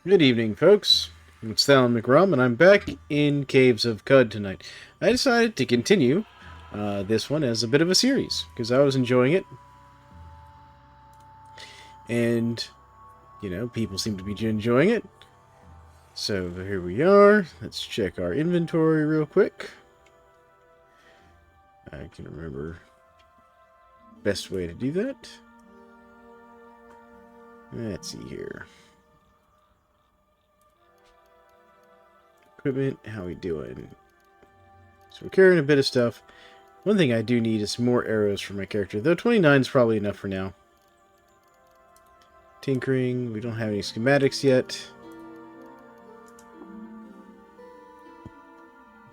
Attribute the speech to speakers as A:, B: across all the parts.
A: Good evening, folks. It's Alan McRum, and I'm back in Caves of Qud tonight. I decided to continue this one as a bit of a series, because I was enjoying it. And, people seem to be enjoying it. So here we are. Let's check our inventory real quick. I can remember best way to do that. Let's see here. Equipment, how we doing? So we're carrying a bit of stuff. One thing I do need is more arrows for my character, though 29 is probably enough for now. Tinkering, we don't have any schematics yet.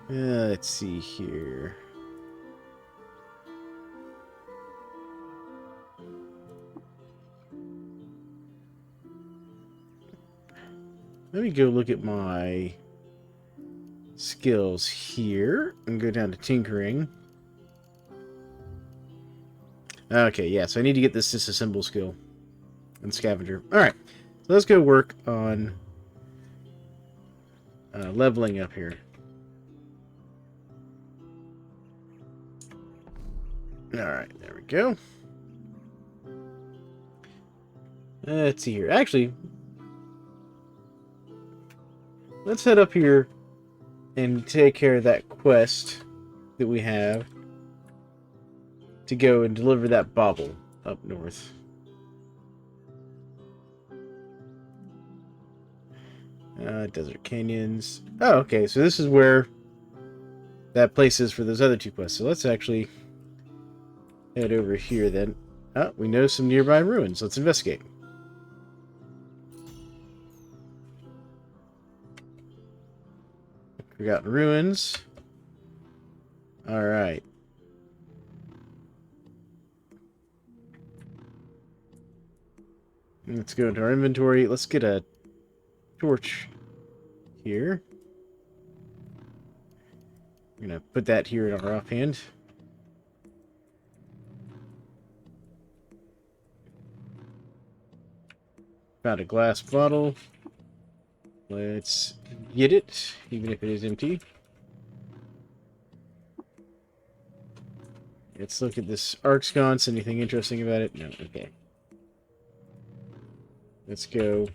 A: Let's see here. Let me go look at my skills here and go down to tinkering. Okay, yeah, so I need to get this disassemble skill and scavenger. Alright, so let's go work on leveling up here. Alright, there we go. Let's see here. Actually, let's head up here and take care of that quest that we have to go and deliver that bauble up north. Desert Canyons. Oh, okay, so this is where that place is for those other two quests. So let's actually head over here then. Oh, we know some nearby ruins. Let's investigate. Forgotten ruins. Alright. Let's go into our inventory. Let's get a torch here. We're going to put that here in our offhand. Found a glass bottle. Let's get it, even if it is empty. Let's look at this arc sconce. Anything interesting about it? No, okay. Let's go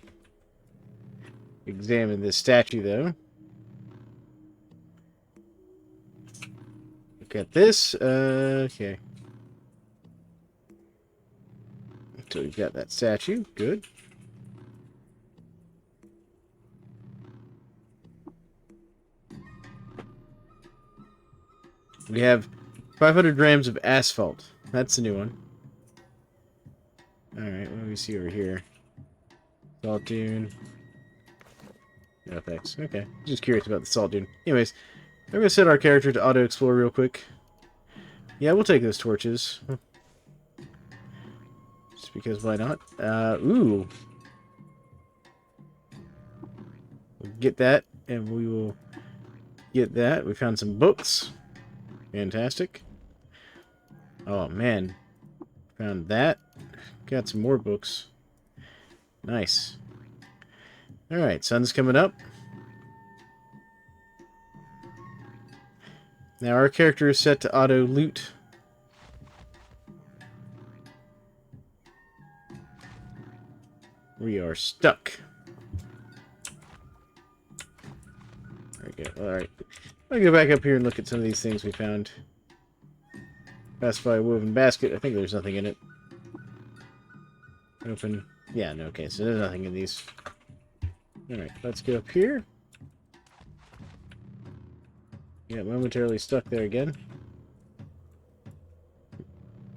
A: examine this statue, though. Look at this. Okay. So we've got that statue. Good. We have 500 grams of asphalt. That's a new one. Alright, what do we see over here? Salt dune. No effects. Okay. Just curious about the salt dune. Anyways, I'm going to set our character to auto-explore real quick. Yeah, we'll take those torches. Just because why not? Ooh. We'll get that, and we will get that. We found some books. Fantastic. Oh, man. Found that. Got some more books. Nice. Alright, sun's coming up. Now our character is set to auto-loot. We are stuck. There we go. Alright. I'll go back up here and look at some of these things we found. Passed by a woven basket. I think there's nothing in it. Open. Yeah, no, okay, so there's nothing in these. Alright, let's go up here. Yeah, momentarily stuck there again.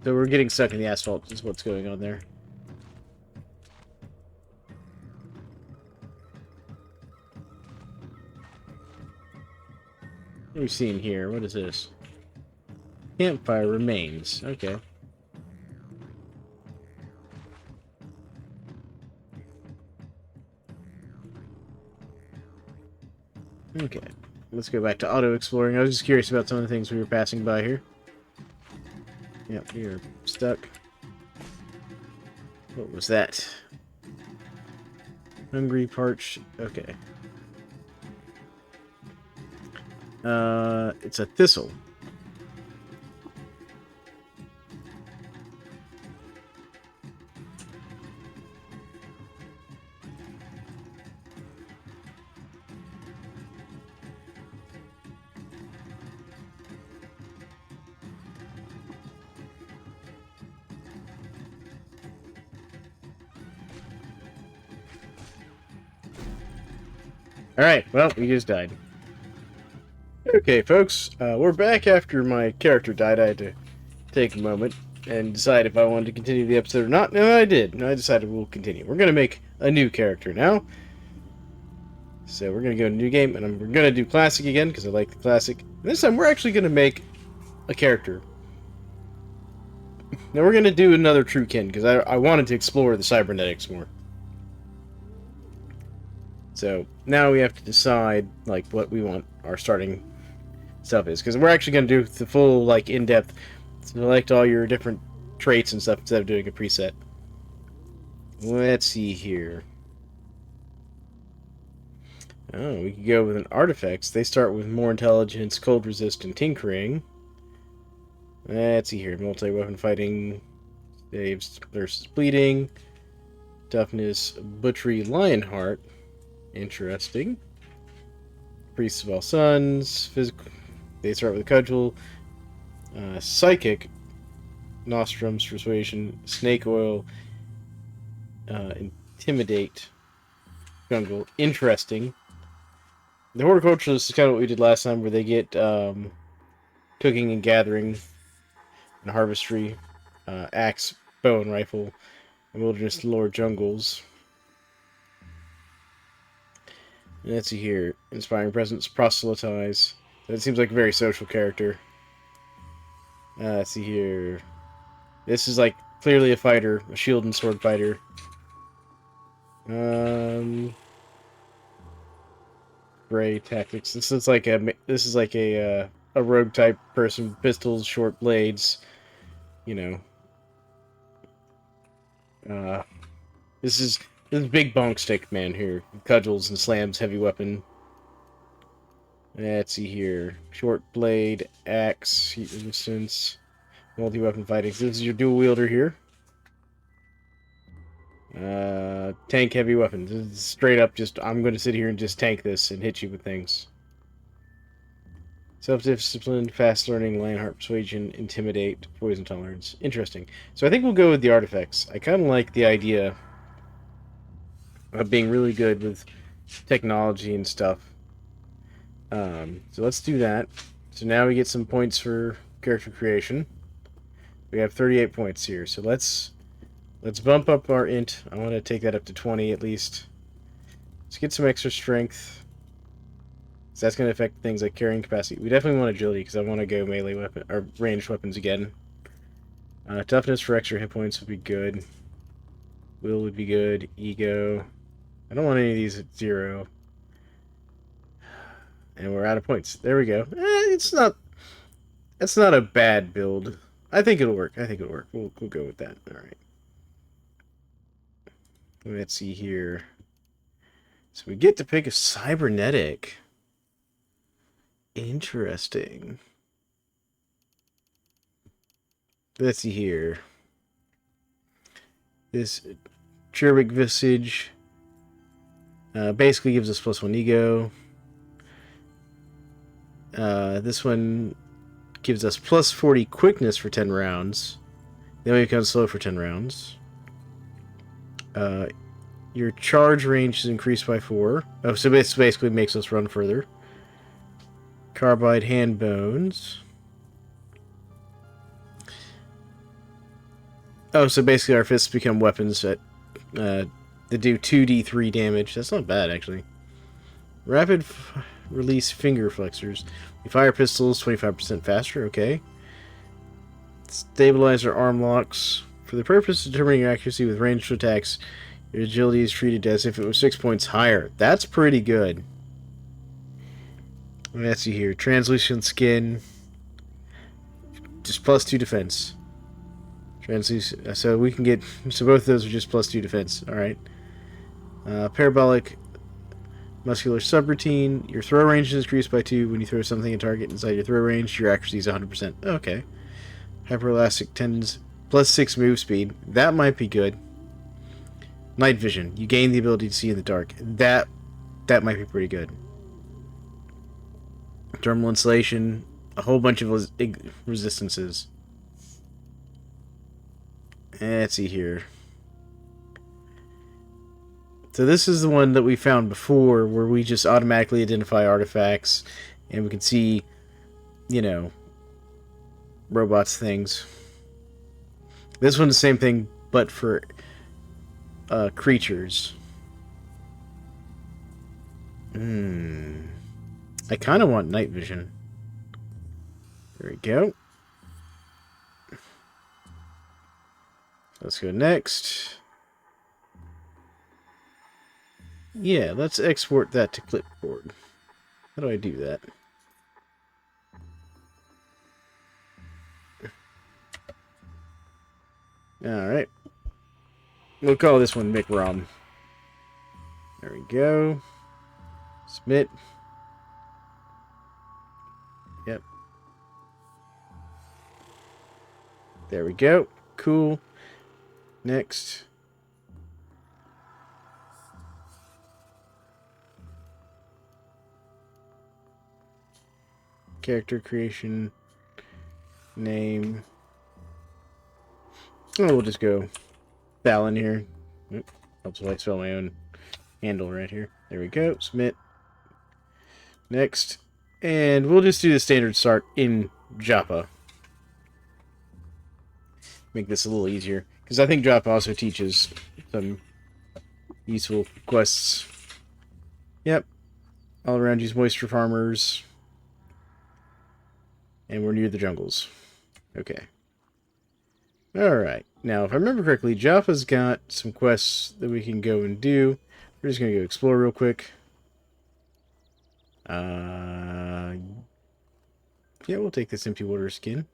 A: So we're getting stuck in the asphalt, is what's going on there. What are we seeing here? What is this? Campfire remains. Okay. Okay. Let's go back to auto-exploring. I was just curious about some of the things we were passing by here. Yep, we are stuck. What was that? Hungry, parched. Okay. It's a thistle. Alright, well, we just died. Okay, folks, we're back after my character died. I had to take a moment and decide if I wanted to continue the episode or not. No, I did. No, I decided we'll continue. We're going to make a new character now. So we're going to go to new game, and we're going to do classic again, because I like the classic. And this time, we're actually going to make a character. Now, we're going to do another true kin, because I wanted to explore the cybernetics more. So now we have to decide like what we want our starting stuff is, because we're actually going to do the full like in-depth select all your different traits and stuff instead of doing a preset. Let's see here. Oh, we could go with an artifacts. They start with more intelligence, cold resist, and tinkering. Let's see here. Multi-weapon fighting, saves versus bleeding, toughness, butchery, lionheart. Interesting. Priests of all sons. Physical. They start with a cudgel. Psychic. Nostrums. Persuasion. Snake oil. Intimidate. Jungle. Interesting. The horticulturalist is kind of what we did last time, where they get cooking and gathering and harvestry. Axe, bow and rifle. And wilderness lore jungles. Let's see here. Inspiring presence, proselytize. That seems like a very social character. Let's see here. This is like clearly a fighter, a shield and sword fighter. Gray tactics. This is like a rogue type person. Pistols, short blades. You know. This is big bonk stick man here. Cudgels and slams, heavy weapon. Let's see here. Short blade, axe, heat resistance, multi-weapon fighting. So this is your dual wielder here. Tank heavy weapons. This is straight up just, I'm going to sit here and just tank this and hit you with things. Self-discipline, fast learning, lionheart persuasion, intimidate, poison tolerance. Interesting. So I think we'll go with the artifacts. I kind of like the idea of being really good with technology and stuff. So let's do that. So now we get some points for character creation. We have 38 points here. So let's bump up our int. I want to take that up to 20 at least. Let's get some extra strength. So that's going to affect things like carrying capacity. We definitely want agility because I want to go melee weapon or ranged weapons again. Toughness for extra hit points would be good. Will would be good. Ego. I don't want any of these at 0. And we're out of points. There we go. It's not a bad build. I think it'll work. We'll go with that. All right. Let's see here. So we get to pick a cybernetic. Interesting. Let's see here. This cherubic visage basically gives us +1 ego. This one gives us +40 quickness for 10 rounds. Then we become slow for 10 rounds. Your charge range is increased by 4. Oh, so this basically makes us run further. Carbide hand bones. Oh, so basically our fists become weapons that do 2d3 damage. That's not bad, actually. Rapid release finger flexors. We fire pistols 25% faster. Okay. Stabilizer arm locks. For the purpose of determining your accuracy with ranged attacks, your agility is treated as if it was 6 points higher. That's pretty good. Let's see here. Translucent skin. Just +2 defense. Translucent. So we can get. So both of those are just +2 defense. Alright. Parabolic muscular subroutine. Your throw range is increased by 2 when you throw something at target inside your throw range. Your accuracy is 100%. Okay. Hyperelastic tendons. Plus 6 move speed. That might be good. Night vision. You gain the ability to see in the dark. That might be pretty good. Thermal insulation. A whole bunch of resistances. Let's see here. So this is the one that we found before, where we just automatically identify artifacts, and we can see, you know, robots, things. This one's the same thing, but for creatures. I kind of want night vision. There we go. Let's go next. Yeah, let's export that to clipboard. How do I do that? Alright. We'll call this one McRom. There we go. Submit. Yep. There we go. Cool. Next. Character creation. Name. Oh, we'll just go Fallon here. Oop, helps if I spell my own handle right here. There we go. Submit. Next. And we'll just do the standard start in Joppa. Make this a little easier. Because I think Joppa also teaches some useful quests. Yep. All around use moisture farmers. And we're near the jungles. Okay. Alright. Now, if I remember correctly, Joppa's got some quests that we can go and do. We're just going to go explore real quick. Yeah, we'll take this empty water skin.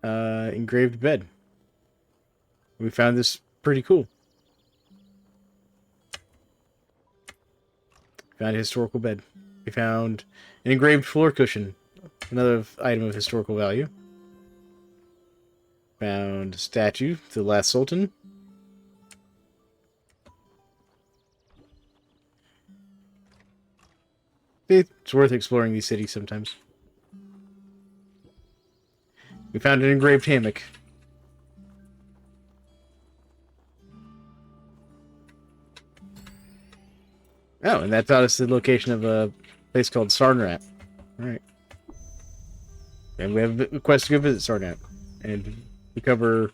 A: Engraved bed. We found this pretty cool. Found a historical bed. We found an engraved floor cushion. Another item of historical value. Found a statue to the last sultan. It's worth exploring these cities sometimes. We found an engraved hammock. Oh, and that taught us the location of a place called Sarnrat. Alright. And we have a quest to go visit Sarnrat. And recover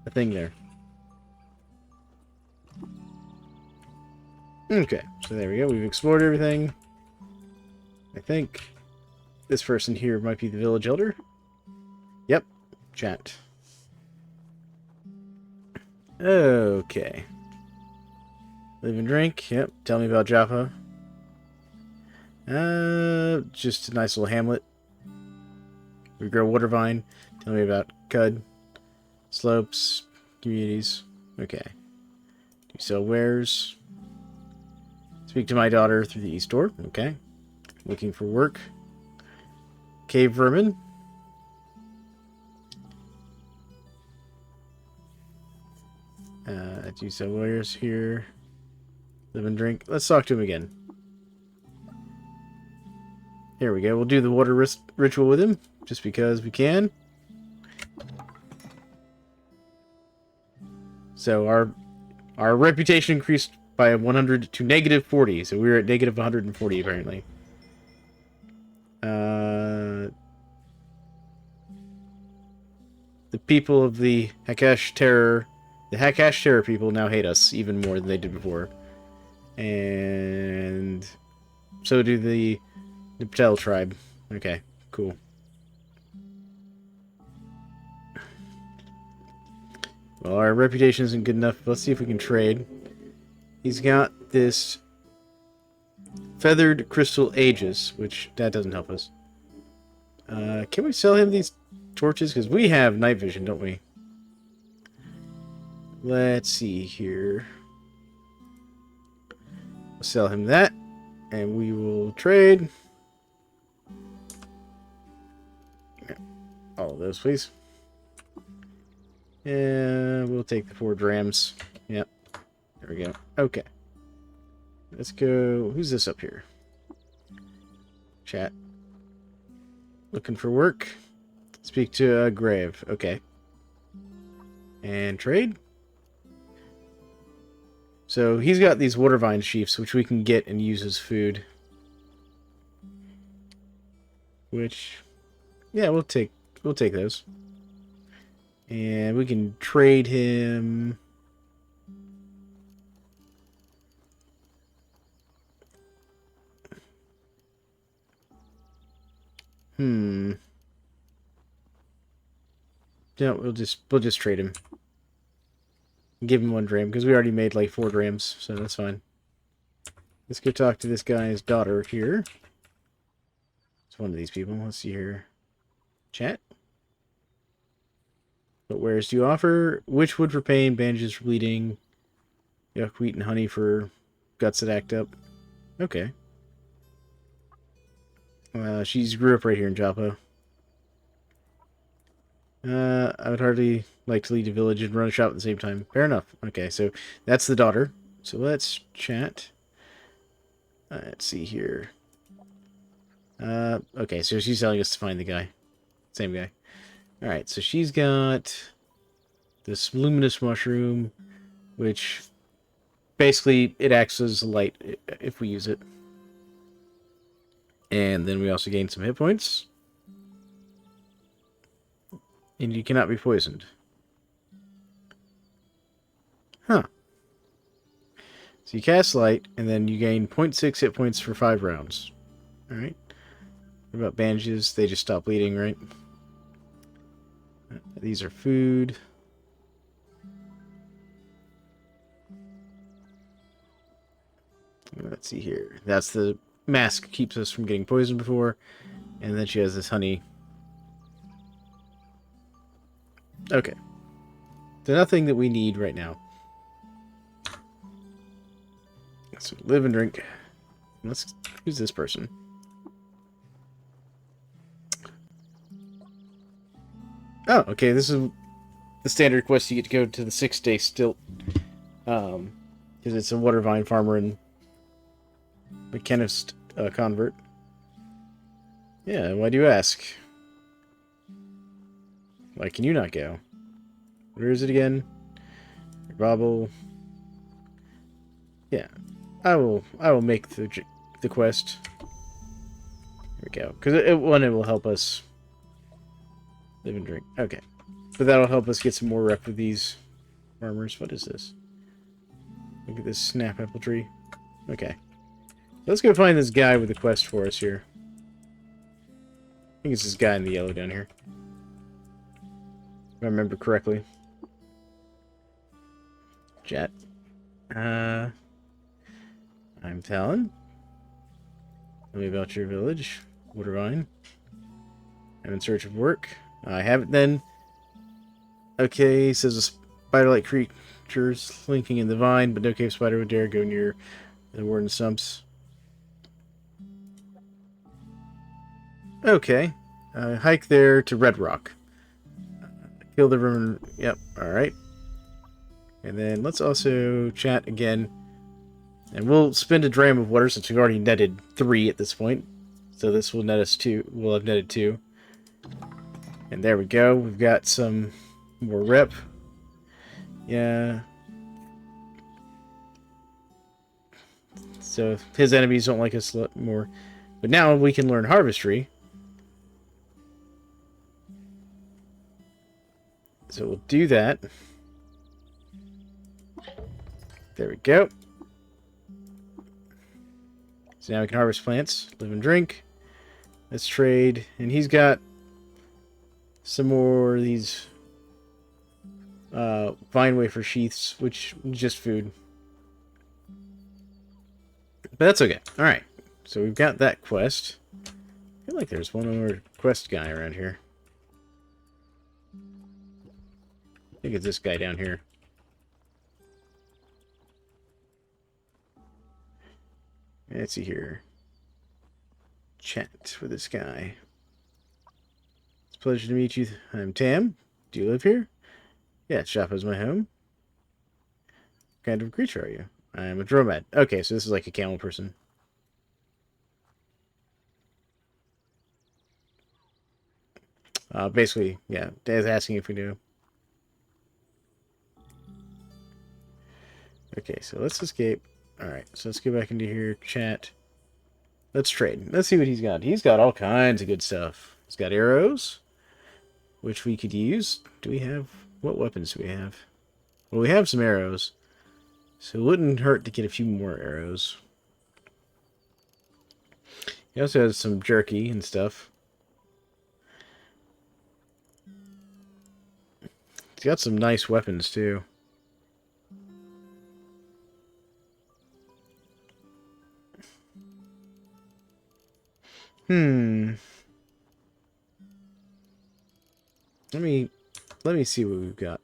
A: a thing there. Okay, so there we go. We've explored everything. I think this person here might be the village elder. Yep, chat. Okay. Live and drink. Yep, tell me about Joppa. Just a nice little hamlet. We grow water vine. Tell me about Qud. Slopes. Communities. Okay. Do you sell wares? Speak to my daughter through the east door. Okay. Looking for work. Cave vermin. Do you sell wares here? Live and drink. Let's talk to him again. Here we go. We'll do the water ritual with him, just because we can. So our reputation increased by 100 to negative 40. So we were at negative 140 apparently. The people of the Hakash Terror, the Hakash Terror people now hate us even more than they did before. And so do the Patel tribe. Okay, cool. Well, our reputation isn't good enough. Let's see if we can trade. He's got this feathered crystal aegis, which that doesn't help us. Can we sell him these torches? Because we have night vision, don't we? Let's see here. We'll sell him that, and we will trade. All of those, please. And we'll take the 4 drams. Yep. There we go. Okay. Let's go. Who's this up here? Chat. Looking for work. Speak to a grave. Okay. And trade. So he's got these water vine sheaths, which we can get and use as food. Which, yeah, we'll take those. And we can trade him. Yeah, we'll just trade him. Give him 1 dram, because we already made like 4 drams, so that's fine. Let's go talk to this guy's daughter here. It's one of these people. Let's see here. Chat. What wares do you offer? Which wood for pain, bandages for bleeding, yuck, wheat and honey for guts that act up. Okay. She's grew up right here in Joppa. I would hardly like to lead a village and run a shop at the same time. Fair enough. Okay, so that's the daughter. So let's chat. Let's see here. Okay, so she's telling us to find the guy. Same guy. Alright, so she's got this luminous mushroom, which basically it acts as light if we use it. And then we also gain some hit points. And you cannot be poisoned. Huh. So you cast light, and then you gain 0.6 hit points for 5 rounds. Alright. What about bandages? They just stop bleeding, right? These are food. Let's see here. That's the mask keeps us from getting poisoned before. And then she has this honey. Okay. So nothing that we need right now. So live and drink. Who's this person? Oh, okay. This is the standard quest. You get to go to the 6-day stilt. Because it's a water vine farmer and mechanist convert. Yeah, why do you ask? Why can you not go? Where is it again? Bobble. Yeah, I will make the quest. Here we go. Because it will help us live and drink. Okay, but that'll help us get some more rep with these farmers. What is this? Look at this snap apple tree. Okay, let's go find this guy with the quest for us here. I think it's this guy in the yellow down here. If I remember correctly. Chat. I'm Talon. Tell me about your village. Watervine. I'm in search of work. I have it then. Okay, says a spider-like creature slinking in the vine, but no cave spider would dare go near the warden stumps. Okay. Hike there to Red Rock. Kill the river. Yep, alright. And then let's also chat again. And we'll spend a dram of water since we've already netted 3 at this point. So this will net us 2. We'll have netted 2. And there we go. We've got some more rep. Yeah. So his enemies don't like us more. But now we can learn Harvestry. So we'll do that. There we go. So now we can harvest plants, live and drink. Let's trade. And he's got some more of these vine wafer sheaths, which is just food. But that's okay. Alright. So we've got that quest. I feel like there's one more quest guy around here. think it's this guy down here. Let's see here. Chat with this guy. It's a pleasure to meet you. I'm Tam. Do you live here? Yeah, Joppa is my home. What kind of creature are you? I'm a dromad. Okay, so this is like a camel person. Basically, yeah, Dad's asking if we knew. Okay, so let's escape. Alright, so let's go back into here, chat. Let's trade. Let's see what he's got. He's got all kinds of good stuff. He's got arrows, which we could use. Do we have... What weapons do we have? Well, we have some arrows, so it wouldn't hurt to get a few more arrows. He also has some jerky and stuff. He's got some nice weapons, too. Let me see what we've got.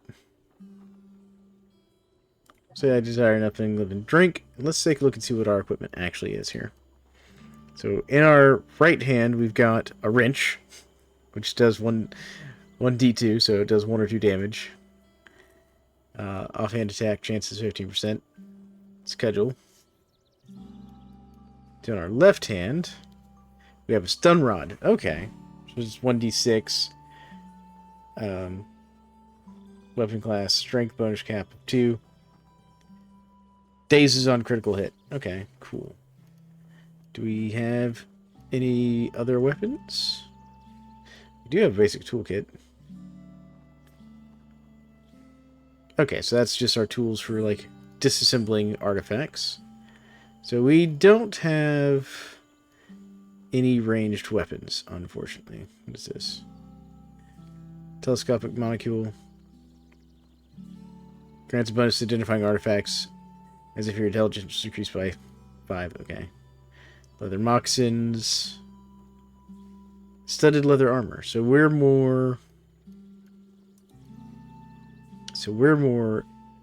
A: Say I desire nothing, live and drink. Let's take a look and see what our equipment actually is here. So in our right hand, we've got a wrench, which does 1d2, so it does 1 or 2 damage. Offhand attack, chances 15%. Schedule. So in our left hand, we have a stun rod. Okay. So it's 1d6. Weapon class, strength bonus cap of 2. Dazes on critical hit. Okay, cool. Do we have any other weapons? We do have a basic toolkit. Okay, so that's just our tools for, like, disassembling artifacts. So we don't have any ranged weapons, unfortunately. What is this? Telescopic monocule. Grants a bonus to identifying artifacts as if your intelligence is increased by 5. Okay. Leather moccasins. Studded leather armor. So we're more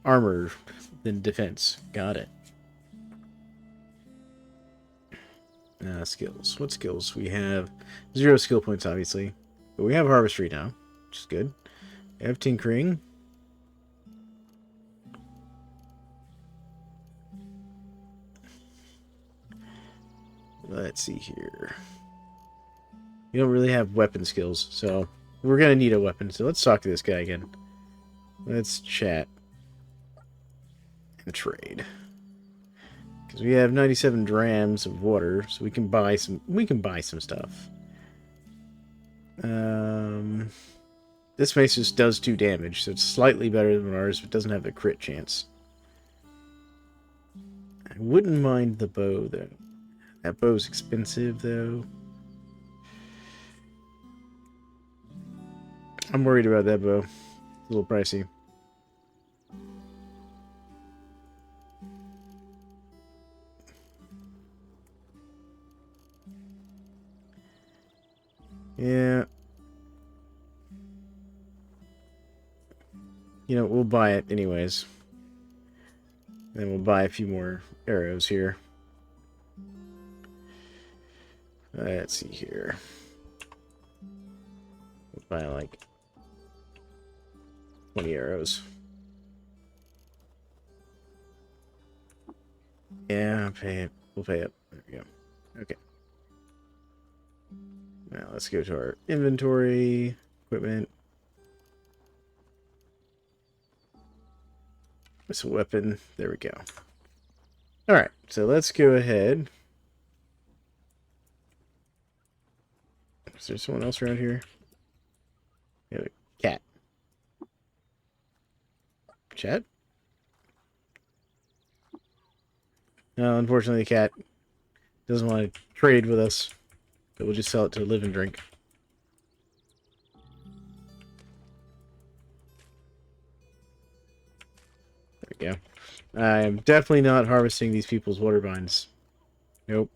A: armor than defense. Got it. Skills. What skills? We have 0 skill points, obviously. But we have harvestry now, which is good. We have tinkering. Let's see here. We don't really have weapon skills, so we're going to need a weapon. So let's talk to this guy again. Let's chat and trade. Because we have 97 drams of water, so we can buy some stuff. This mace just does 2 damage, so it's slightly better than ours, but doesn't have the crit chance. I wouldn't mind the bow, though. That bow's expensive, though. I'm worried about that bow. It's a little pricey. Yeah. You know, we'll buy it anyways. Then we'll buy a few more arrows here. Let's see here. We'll buy like 20 arrows. Yeah, pay it. We'll pay it. There we go. Okay. Now let's go to our inventory, equipment. It's a weapon. There we go. Alright, so let's go ahead. Is there someone else around here? Yeah, cat. Chat? No, unfortunately the cat doesn't want to trade with us. But we'll just sell it to live and drink. There we go. I'm definitely not harvesting these people's water vines. Nope.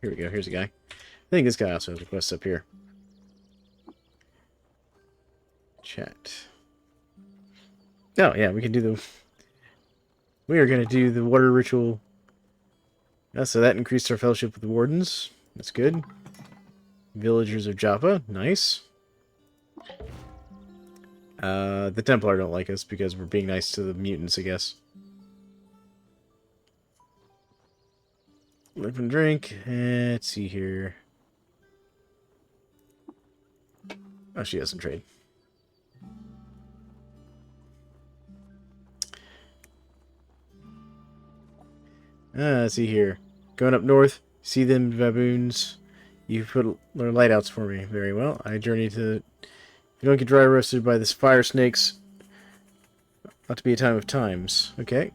A: Here we go. Here's a guy. I think this guy also has a quest up here. Chat. Oh, yeah, we can do the... We are going to do the water ritual. So that increased our fellowship with the wardens. That's good. Villagers of Joppa. Nice. The Templar don't like us because we're being nice to the mutants, I guess. Live and drink. Let's see here. Oh, she doesn't trade. Let's see here. Going up north, see them baboons. You put their lightouts for me. Very well. I journey to... If you don't get dry roasted by this fire snakes, ought to be a time of times. Okay.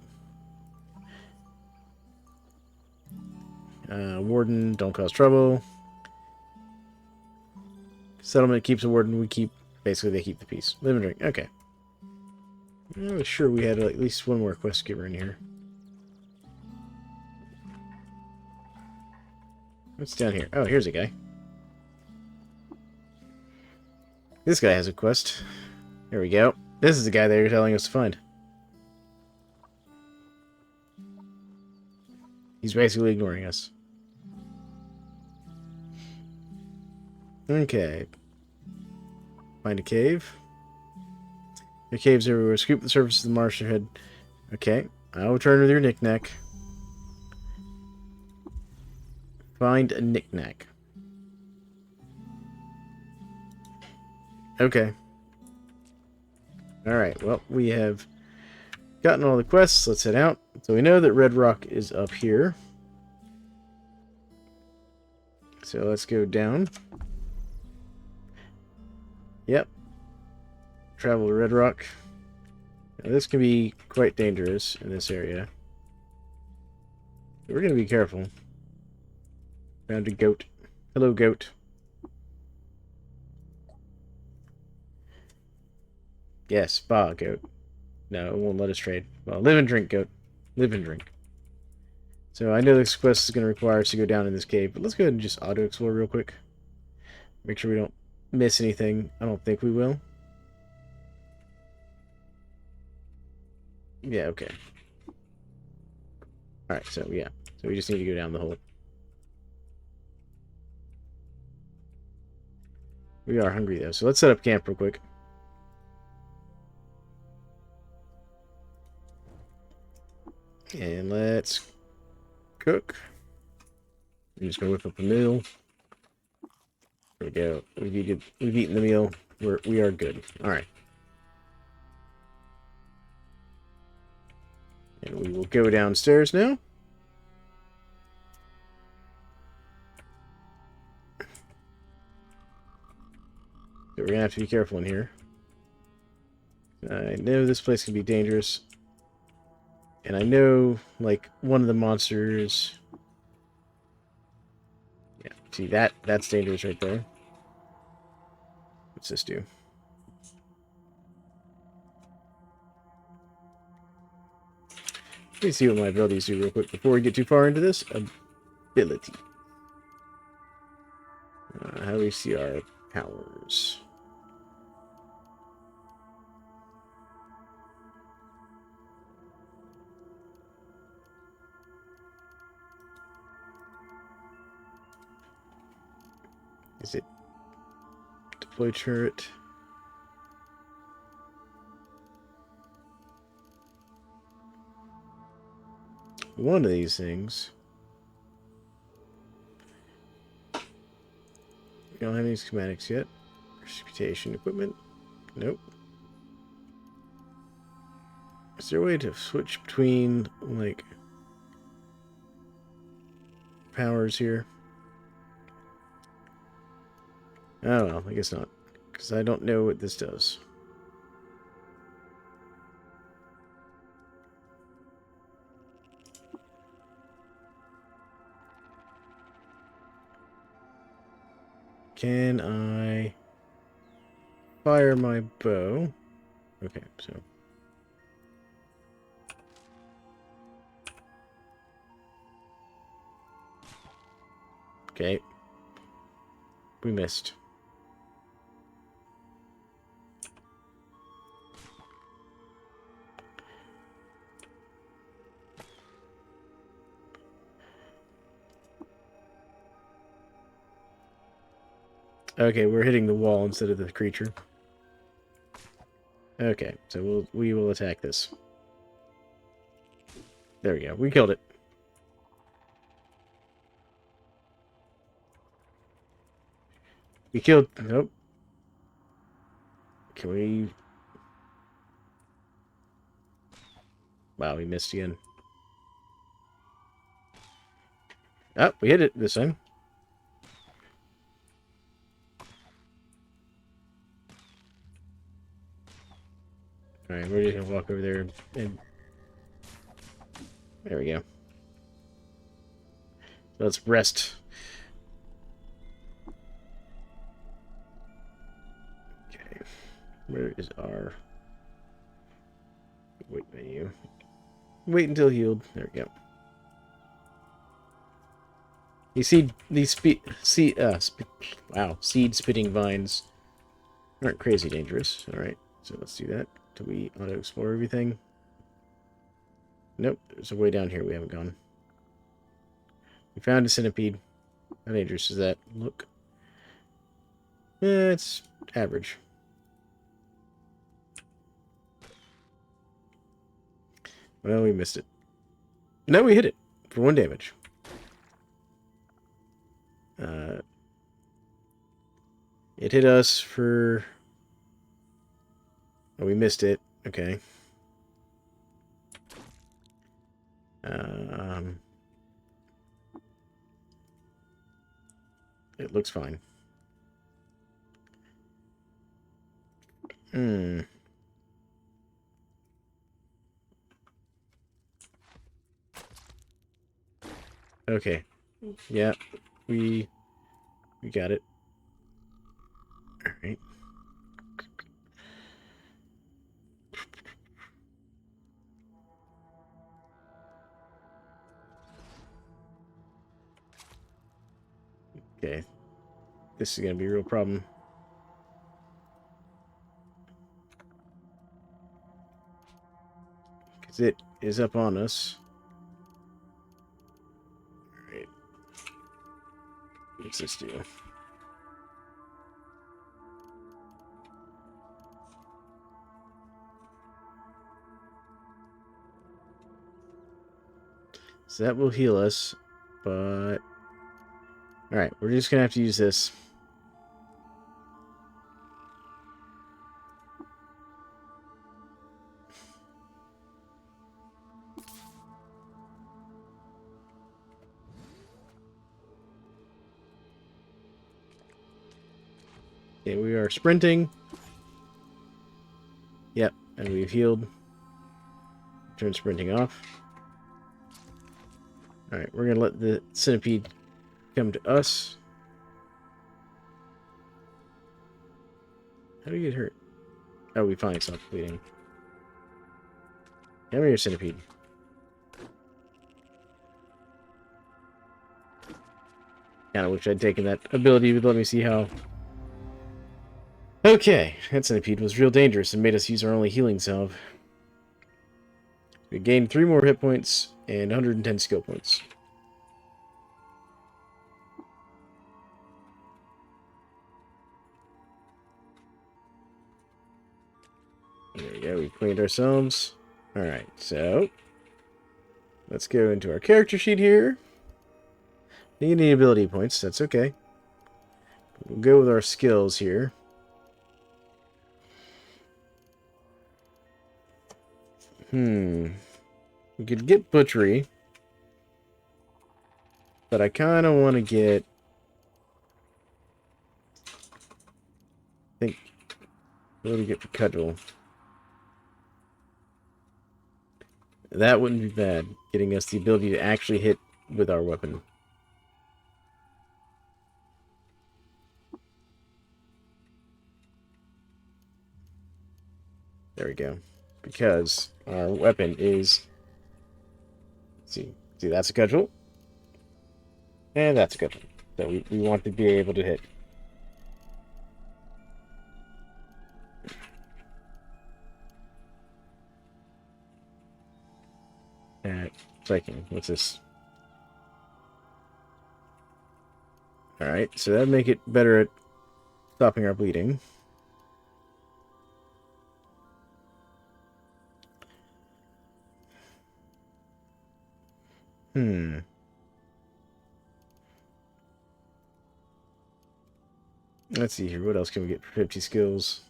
A: Warden, don't cause trouble. Settlement keeps a warden, we keep... Basically, they keep the peace. Live and drink. Okay. I was sure we had at least one more quest giver in here. What's down here? Oh, here's a guy. This guy has a quest. There we go. This is the guy they were telling us to find. He's basically ignoring us. Okay. Find a cave. There are caves everywhere. Scoop the surface of the marsh ahead. Okay. I'll return with your knick-knack. Find a knick-knack. Okay. Alright, well, we have gotten all the quests. Let's head out. So we know that Red Rock is up here. So let's go down. Yep. Travel to Red Rock. Now, this can be quite dangerous in this area. We're going to be careful. Found a goat. Hello, goat. Yes, spa, goat. No, it won't let us trade. Well, live and drink, goat. Live and drink. So I know this quest is going to require us to go down in this cave, but let's go ahead and just auto-explore real quick. Make sure we don't miss anything. I don't think we will. Yeah, okay. Alright, so yeah. So we just need to go down the hole. We are hungry, though, so let's set up camp real quick. And let's cook. I'm just gonna whip up a meal. There we go. We've eaten the meal. We are good. All right. And we will go downstairs now. So we're gonna have to be careful in here. I know this place can be dangerous. And I know, like, one of the monsters... Yeah, see, that's dangerous right there. What's this do? Let me see what my abilities do real quick before we get too far into this. Ability. How do we see our powers? Is it deploy turret? One of these things. We don't have any schematics yet. Precipitation equipment? Nope. Is there a way to switch between, like, powers here? Oh, well, I guess not. Because I don't know what this does. Can I fire my bow? Okay, so... Okay. We missed. Okay, we're hitting the wall instead of the creature. Okay, so we will attack this. There we go. We killed it. We killed... Nope. Can we... Wow, we missed again. Oh, we hit it this time. Alright, we're just gonna walk over there and... There we go. Let's rest. Okay. Where is our... Wait menu? Wait until healed. There we go. You see these seed spitting vines aren't crazy dangerous. Alright, so let's do that. Do we auto-explore everything? Nope, there's a way down here we haven't gone. We found a centipede. How dangerous is that? Look. It's average. Well, we missed it. No, we hit it for 1 damage. It hit us for... Oh, we missed it. Okay. It looks fine. Okay. Yeah, we got it. All right. Okay. This is gonna be a real problem. Because it is up on us. All right. What's this do? So that will heal us, but... Alright, we're just gonna have to use this. Okay, we are sprinting. Yep, and we've healed. Turn sprinting off. Alright, we're gonna let the centipede come to us. How do you get hurt? Oh, we finally stopped bleeding. Come here, centipede. Kinda wish I'd taken that ability to let me see how... Okay, that centipede was real dangerous and made us use our only healing salve. We gained 3 more hit points and 110 skill points. There we go, we cleaned ourselves. Alright, so... Let's go into our character sheet here. You need ability points, that's okay. We'll go with our skills here. We could get butchery. But I kind of want to get... I think... What do we get for cudgel? That wouldn't be bad. Getting us the ability to actually hit with our weapon. There we go. Because our weapon is... See, that's a cudgel. And that's a cudgel. So we want to be able to hit. Striking. What's this? Alright, so that'll make it better at stopping our bleeding. Hmm. Let's see here. What else can we get for 50 skills?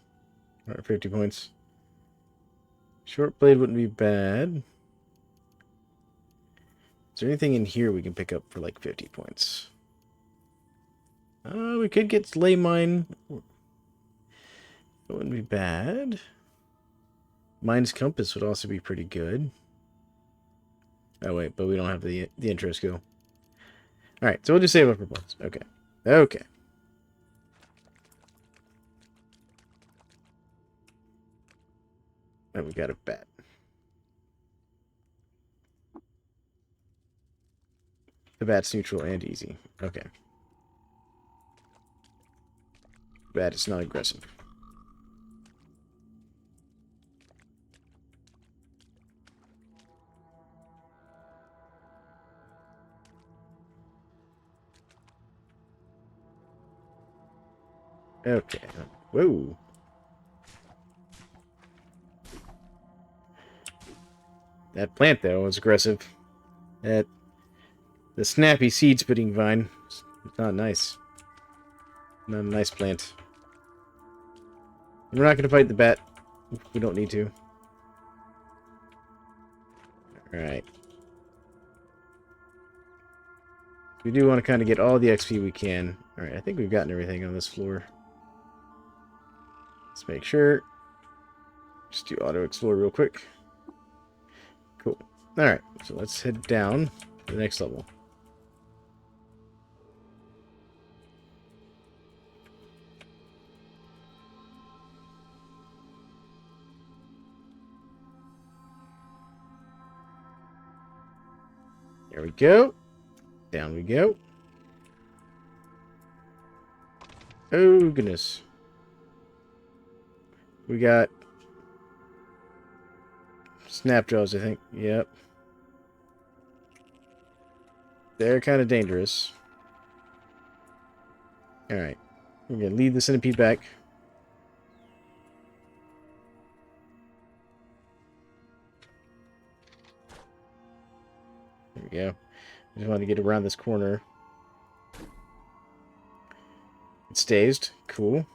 A: Or 50 points. Short blade wouldn't be bad. Is there anything in here we can pick up for like 50 points? We could get ley mine. That wouldn't be bad. Mine's compass would also be pretty good. Oh wait, but we don't have the intro skill. All right, so we'll just save up for points. Okay. Okay. And we got a bat. The bat's neutral and easy. Okay. Bat is not aggressive. Okay. Whoa. That plant, though, was aggressive. The snappy seed-spitting vine. It's not nice. Not a nice plant. We're not going to fight the bat. We don't need to. Alright. We do want to kind of get all the XP we can. Alright, I think we've gotten everything on this floor. Let's make sure. Just do auto-explore real quick. Cool. Alright, so let's head down to the next level. There we go. Down we go. Oh, goodness. We got snapjaws, I think. Yep. They're kind of dangerous. Alright. We're going to lead the centipede back. There we go. I just want to get around this corner. It's dazed. Cool.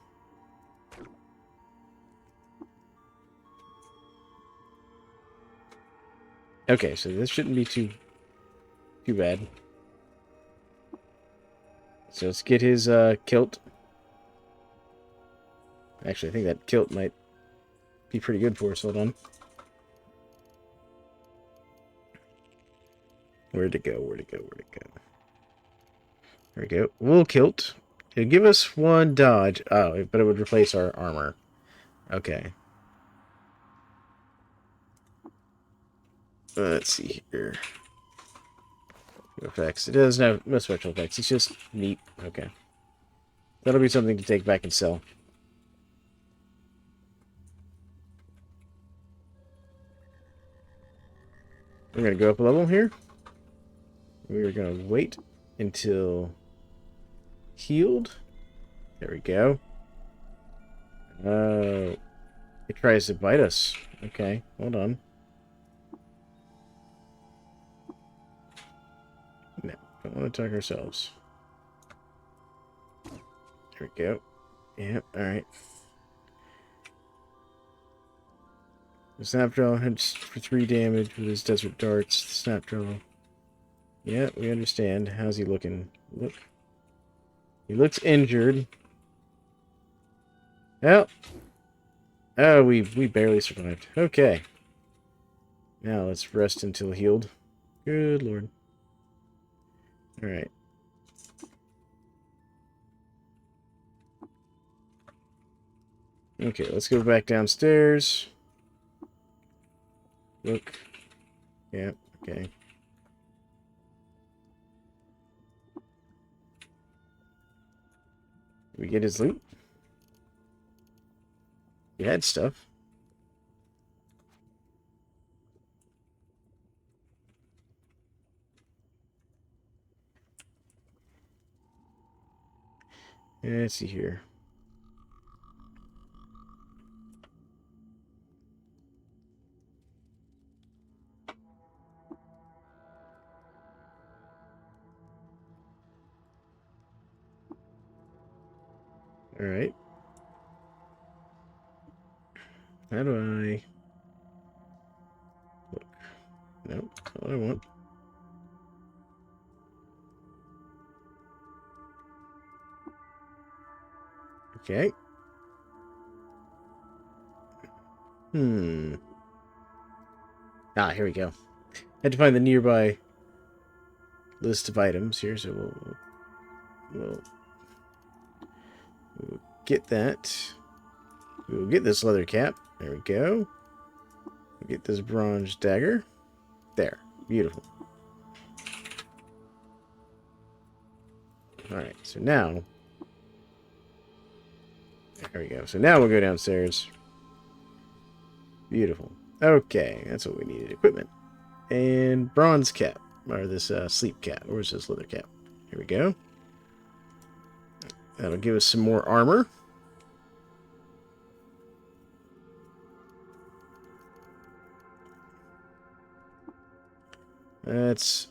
A: Okay, so this shouldn't be too bad. So let's get his kilt. Actually, I think that kilt might be pretty good for us. Hold on. Where'd it go? Where'd it go? Where'd it go? There we go. Wool kilt. It'll give us one dodge. Oh, but it would replace our armor. Okay. Let's see here. Effects. It doesn't have no special effects. It's just neat. Okay. That'll be something to take back and sell. We're going to go up a level here. We're going to wait until healed. There we go. It tries to bite us. Okay, hold on. No, don't want to attack ourselves. There we go. Yep, alright. The Snapdraw hits for 3 damage with his desert darts. The Snapdraw. Yeah, we understand. How's he looking? Look. He looks injured. Oh. Oh, we barely survived. Okay. Now let's rest until healed. Good lord. Alright. Okay, let's go back downstairs. Look. Yep, okay. Did we get his loot? He had stuff. Yeah, let's see here. Alright. How do I... Look. Nope, that's not what I want. Okay. Ah, here we go. Had to find the nearby list of items here, so we'll get that. We'll get this leather cap. There we go. We'll get this bronze dagger. There. Beautiful. Alright, so now... There we go. So now we'll go downstairs. Beautiful. Okay, that's what we needed. Equipment. And bronze cap. Or this sleep cap. Where's this leather cap? Here we go. That'll give us some more armor. Let's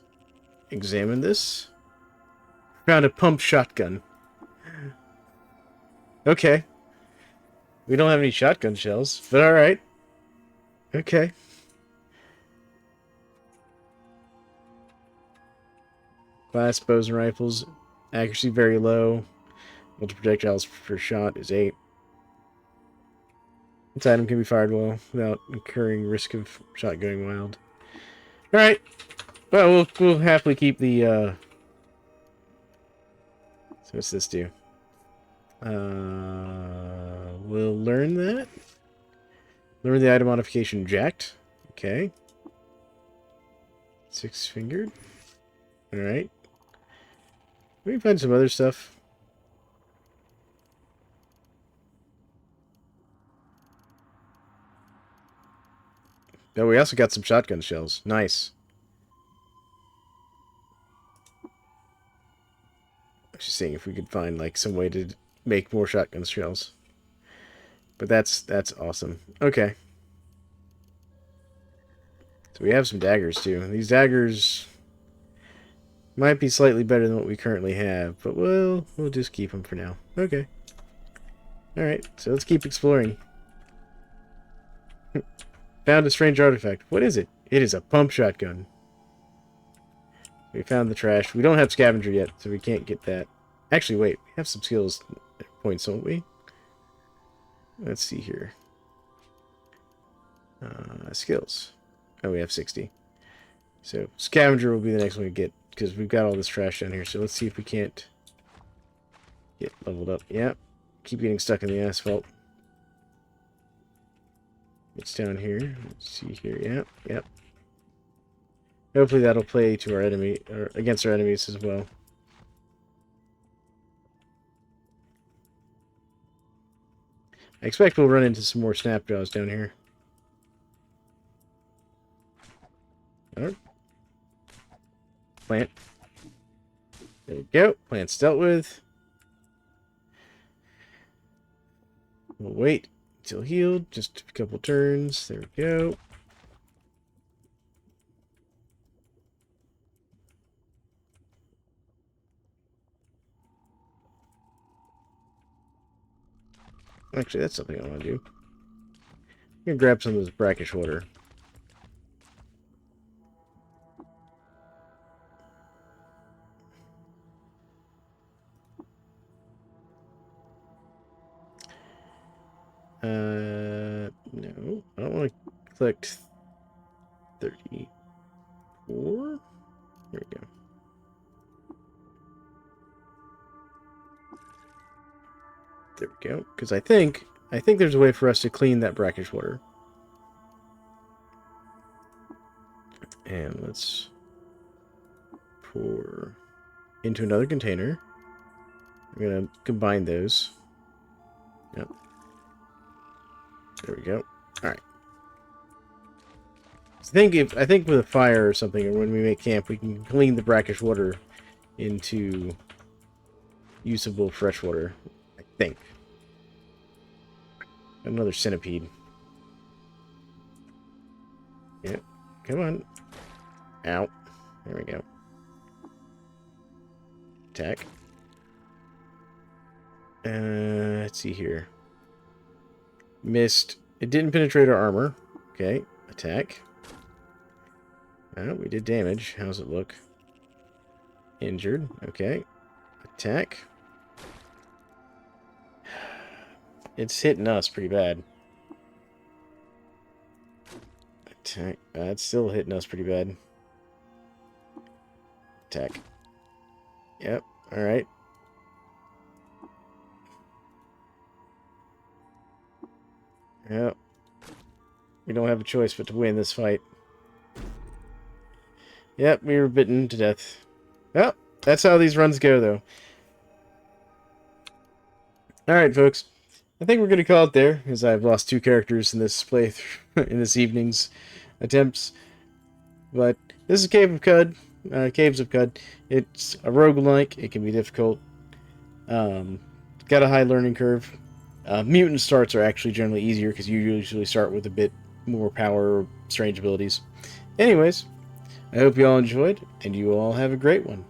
A: examine this. Found a pump shotgun. Okay. We don't have any shotgun shells, but alright. Okay. Glass bows and rifles. Accuracy very low. Multiple projectiles per shot is 8. This item can be fired well without incurring risk of shot going wild. Alright. Well, we'll happily keep the, So what's this do? We'll learn that. Learn the item modification jacked. Okay. 6-fingered. Alright. We can find some other stuff. Oh, we also got some shotgun shells. Nice. Just seeing if we could find like some way to make more shotgun shells. But that's awesome. Okay. So we have some daggers too. These daggers might be slightly better than what we currently have, but we'll just keep them for now. Okay. Alright, so let's keep exploring. Found a strange artifact. What is it? It is a pump shotgun. We found the trash. We don't have scavenger yet, so we can't get that. Actually, wait. We have some skills points, don't we? Let's see here. Skills. Oh, we have 60. So, scavenger will be the next one we get, because we've got all this trash down here. So, let's see if we can't get leveled up. Yep. Keep getting stuck in the asphalt. What's down here? Let's see here. Yep, yep. Hopefully that'll play to our enemy, or against our enemies as well. I expect we'll run into some more snapjaws down here. Alright. Plant. There we go. Plant's dealt with. We'll wait until healed. Just a couple turns. There we go. Actually, that's something I want to do. I'm going to grab some of this brackish water. No. I don't want to collect 34. There we go. There we go. Because I think there's a way for us to clean that brackish water. And let's pour into another container. I'm going to combine those. Yep. There we go. Alright. I think with a fire or something, or when we make camp, we can clean the brackish water into usable fresh water. I think. Another centipede. Yep. Come on. Ow. There we go. Attack. Let's see here. Missed. It didn't penetrate our armor. Okay. Attack. Oh, we did damage. How's it look? Injured. Okay. Attack. It's hitting us pretty bad. Attack. It's still hitting us pretty bad. Attack. Yep. Alright. Yep. We don't have a choice but to win this fight. Yep, we were bitten to death. Well, that's how these runs go, though. Alright, folks. I think we're going to call it there, because I've lost 2 characters in this playthrough, in this evening's attempts. But this is Caves of Qud. It's a roguelike. It can be difficult. Got a high learning curve. Mutant starts are actually generally easier, because you usually start with a bit more power or strange abilities. Anyways, I hope you all enjoyed, and you all have a great one.